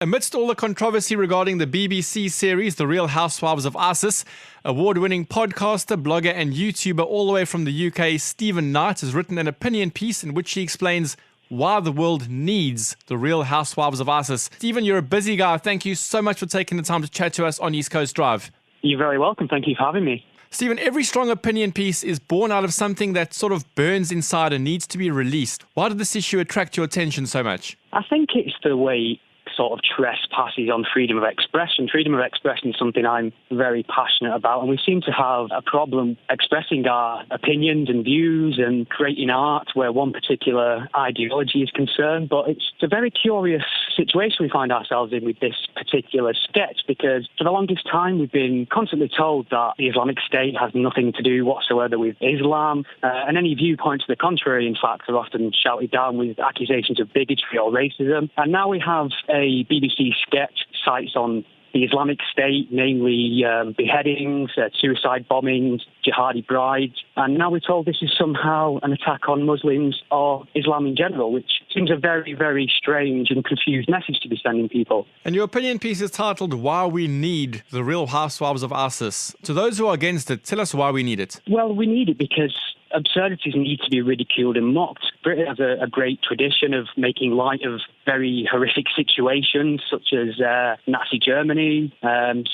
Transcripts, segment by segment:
Amidst all the controversy regarding the BBC series, The Real Housewives of ISIS, award-winning podcaster, blogger and YouTuber all the way from the UK, Stephen Knight, has written an opinion piece in which he explains why the world needs The Real Housewives of ISIS. Stephen, you're a busy guy. Thank you so much for taking the time to chat to us on East Coast Drive. You're very welcome. Thank you for having me. Stephen, every strong opinion piece is born out of something that sort of burns inside and needs to be released. Why did this issue attract your attention so much? I think it's the way sort of trespasses on freedom of expression. Freedom of expression is something I'm very passionate about, and we seem to have a problem expressing our opinions and views and creating art where one particular ideology is concerned. But it's a very curious situation we find ourselves in with this particular sketch, because for the longest time we've been constantly told that the Islamic State has nothing to do whatsoever with Islam, and any viewpoints to the contrary, in fact, are often shouted down with accusations of bigotry or racism. And now we have a BBC sketch cites on the Islamic State, namely beheadings, suicide bombings, jihadi brides, and now we're told this is somehow an attack on Muslims or Islam in general, which seems a very, very strange and confused message to be sending people. And your opinion piece is titled Why We Need the Real Housewives of ISIS. To those who are against it, tell us why we need it. Well, we need it because absurdities need to be ridiculed and mocked. Britain has a great tradition of making light of very horrific situations, such as Nazi Germany,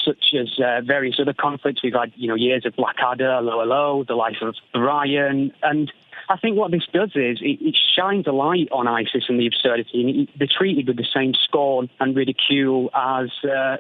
such as various other conflicts. We've had, years of Blackadder, Low, the life of Brian, and I think what this does is it shines a light on ISIS and the absurdity, and they're treated with the same scorn and ridicule as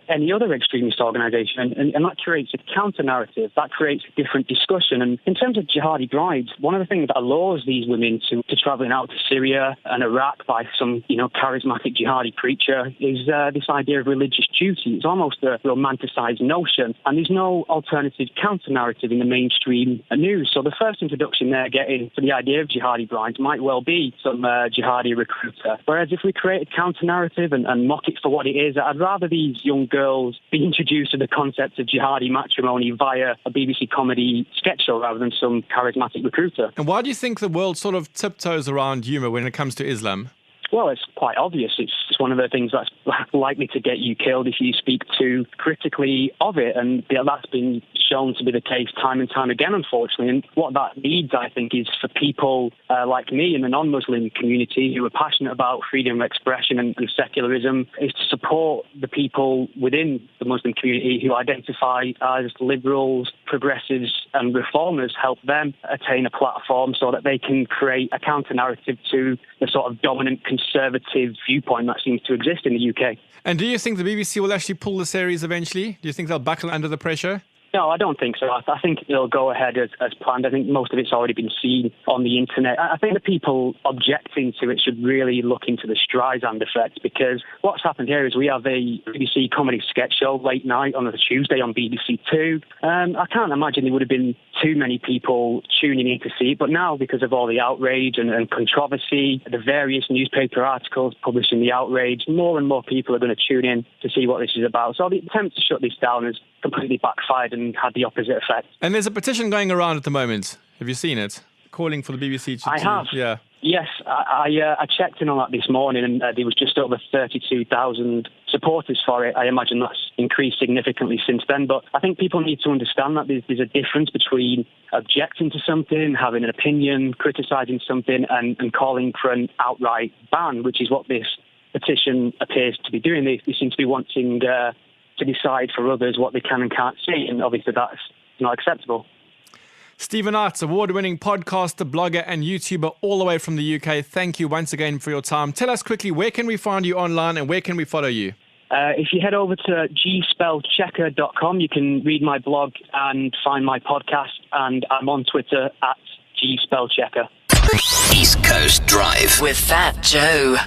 any other extremist organisation, and that creates a counter-narrative, that creates a different discussion. And in terms of jihadi brides, one of the things that allures these women to travelling out to Syria and Iraq by some, charismatic jihadi preacher is this idea of religious duty. It's almost a romanticised notion, and there's no alternative counter-narrative in the mainstream news. So the first introduction they're getting to the idea of jihadi brides might well be some jihadi recruiter. Whereas if we create a counter-narrative and mock it for what it is, I'd rather these young girls be introduced to the concept of jihadi matrimony via a BBC comedy sketch show rather than some charismatic recruiter. And why do you think the world sort of tiptoes around humour when it comes to Islam? Well, it's quite obvious. It's one of the things that's likely to get you killed if you speak too critically of it. And that's been shown to be the case time and time again, unfortunately. And what that needs, I think, is for people like me in the non-Muslim community who are passionate about freedom of expression and secularism, is to support the people within the Muslim community who identify as liberals, progressives and reformers, help them attain a platform so that they can create a counter-narrative to the sort of dominant conservative viewpoint that seems to exist in the UK. And do you think the BBC will actually pull the series eventually? Do you think they'll buckle under the pressure? No, I don't think so. I think it'll go ahead as planned. I think most of it's already been seen on the internet. I think the people objecting to it should really look into the Streisand effect, because what's happened here is we have a BBC comedy sketch show late night on a Tuesday on BBC Two. I can't imagine there would have been too many people tuning in to see it, but now because of all the outrage and controversy, the various newspaper articles publishing the outrage, more and more people are going to tune in to see what this is about. So the attempt to shut this down has completely backfired and had the opposite effect. And there's a petition going around at the moment. Have you seen it? Calling for the BBC to... I have. Yeah. Yes, I checked in on that this morning, and there was just over 32,000 supporters for it. I imagine that's increased significantly since then, but I think people need to understand that there's a difference between objecting to something, having an opinion, criticising something, and calling for an outright ban, which is what this petition appears to be doing. They seem to be wanting to decide for others what they can and can't say, and obviously that's not acceptable. Stephen Knight, award-winning podcaster, blogger and YouTuber all the way from the UK. Thank you once again for your time. Tell us quickly, where can we find you online and where can we follow you? If you head over to gspellchecker.com, you can read my blog and find my podcast, and I'm on Twitter at gspellchecker. East Coast Drive with Fat Joe.